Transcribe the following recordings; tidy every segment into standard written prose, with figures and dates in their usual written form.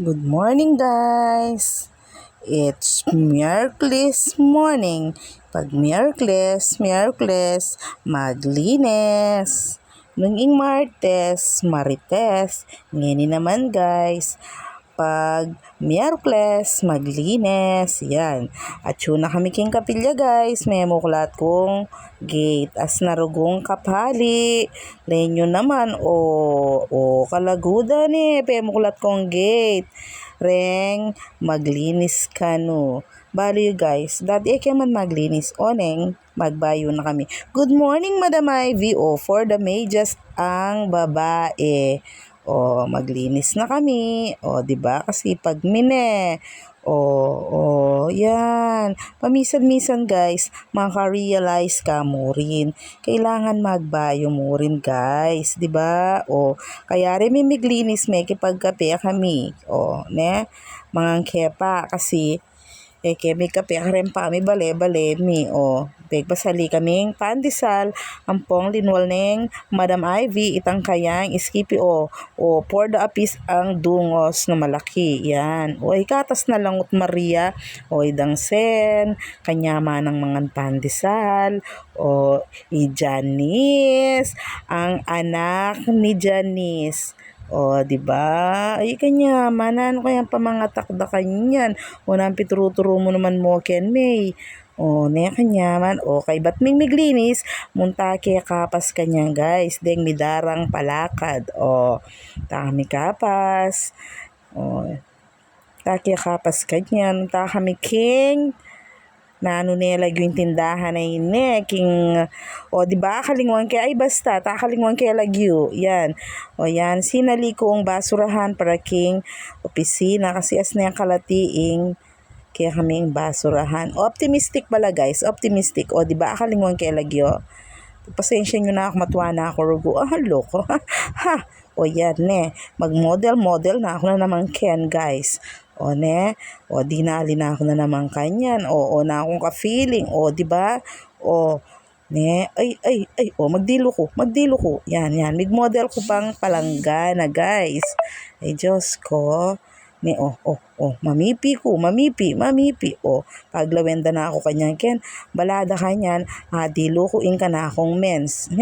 Good morning, guys! It's Miyerkules morning. Pag Miyerkules, maglinis. Nunging Martes, Marites. Ngayon naman, guys. Pag Miyerkules, maglinis. Yan. At yun na kami king kapilya, guys. May muklat kong gate. As narugong kapali. Lenyo naman, o kalagudan Pe muklat kong gate. Reng, maglinis ka no. Bali guys, dati man maglinis. Oneng, magbayo na kami. Good morning, Madam Ivy. For the medyas ang babae. Maglinis na kami. 'Di ba? Kasi pag mine. Yan. Pamisan-misan guys, maka-realize ka mo rin. Kailangan magbayo mo rin guys, 'di ba? Kaya rin may miglinis may kipagkape kami. Ne? Mga kepa kasi kemi kape karen pa mi bale-bale mi pagpasali kaming pandesal ampong linwal neng Madam Ivy itang kayang iskipi pour the apis ang dungos na malaki yan ikatas na langot Maria idang sen kanya man ang mga pandesal Janice ang anak ni Janice. 'Di ba? Ay kanya, manan kayang pamangatakda kanyan. Nang pituro-turo mo naman mo ken may. Ne kanya man. Kay ba't may miglinis, muntake kapas kanya guys. Deng midarang palakad. Takami kapas. Take kapas kanyan. Takami king nila yung tindahan na king di ba kalingwan kay ay basta kalingwan kay lagyo yan yan sinali ko ang basurahan para king opisina kasi as na yung kalatiing kaya kaming basurahan optimistic pala guys optimistic di ba kalingwan kay lagyo pasensya nyo na ako matuwa na ako rugo loko ha yan mag-model na ako na naman ken guys dinali na ako na naman kanyan na akong ka-feeling di ba magdilo ko yan mig-model ko pang palanggana guys Diyos ko mamipi paglawenda na ako kanyan ken balada kanyan dilo ko in ka na akong mens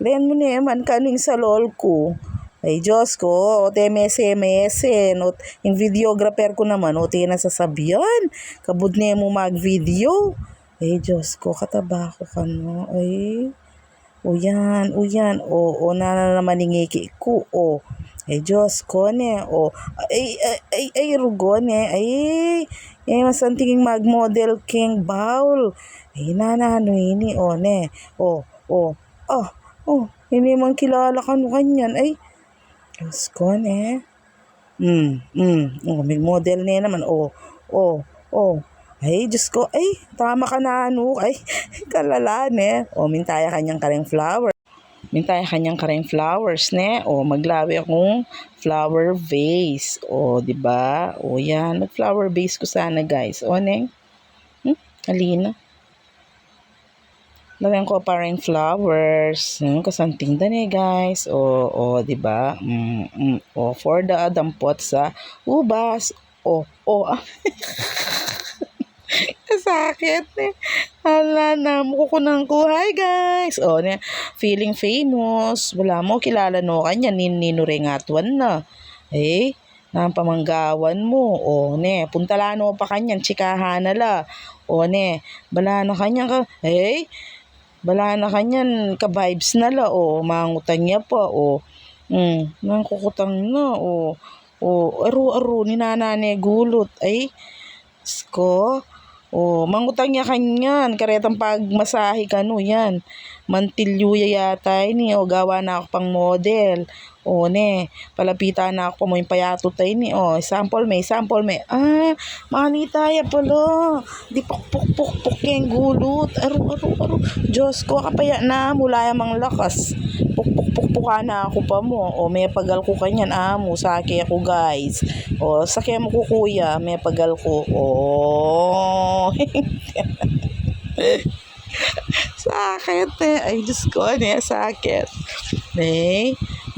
len mo naman kaning sa lol ko Diyos ko, MS, yung videographer ko naman, nasasabihan, kabud na mo mag-video. Diyos ko, kataba ko ka no, yan, na naman ngiki ko, Diyos ko, rugo, masantingin mag-model king bowl, ini, hindi man kilala ka no kanyan, Diyos ko, may model na naman, Diyos ko, tama ka na, kalala, mintaya kanyang kareng flowers, maglawi akong flower vase, diba, yan, mag-flower vase ko sana, guys, neng, halina. Lawyan ko parang flowers. Kasanting guys. Diba? For the dampot sa ubas. Kasakit Hala na, mukukunang ko. Hi guys. Feeling famous. Wala mo, kilala no kanya. Ninurengatuan na. Nang pamanggawan mo. Puntalano pa kanyan. Chikahan na la. Bala na kanyan ka. Bala na kanyan, ka-vibes na la, mangutan niya pa, nang kukutang na, aro, ni nanane gulot, sko, mangutang niya kanyan, karetang pagmasahe ka no, yan, mantilyo yata ni, gawa na ako pang model, palapitan na ako pa mo yung payatot tayo ni, sample may, manitaya pala, di puk yung gulot, aro, Diyos ko, kapaya na, mula yung mga lakas, puk na ako pa mo, may pagal ko kanyan, sake ako guys, sake mo ko kuya, may pagal ko, sakit ay Diyos ko, sakit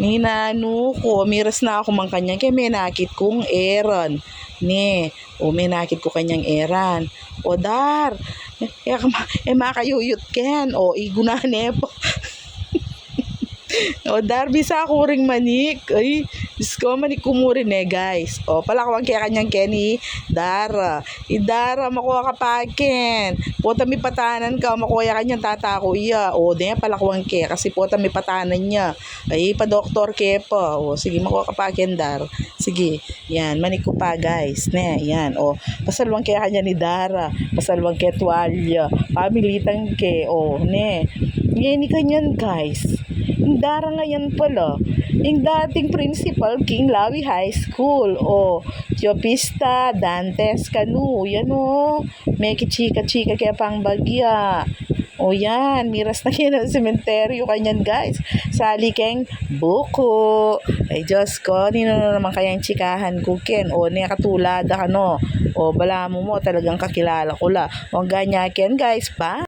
Ninano ko, miras na ako mang kanyang kaya may nakit kong eran. Ne, o may nakit ko kanyang eran. O dar, makayuyot ken. O igunahan po. O, dar, bisa ako ring manik. Ay, Diyos ko, manik ko mo rin guys. O, palakawang kaya kanyang Kenny. Dara. Idara, makuha ka pakin. Pota may patanan ka, makuha kanyang tatako iya. O, di palakawang kaya, kasi pota may patanan niya. Ay, pa-doktor kaya pa. O, sige, makuha ka pakin, dar. Sige, yan, manik ko pa guys. Ne, yan. O, pasalwang kaya kanya ni Dara. Pasalwang kaya tuwalya. Pamilitang ke. O, ne. Yan ni kanyan guys. Yung Dara ngayon pala, yung dating principal, King Lawi High School, o, Tiopista, Dantes, Canu, yan o, may kichika-chika kaya pang bagya. O yan, miras na yan ang sementeryo kanyan guys. Sali keng buko. Ay Diyos ko, nino na naman kayang chikahan ko ken. O, niya katulada ka no. O, bala mo talagang kakilala ko la. O, ganyan ken guys pa.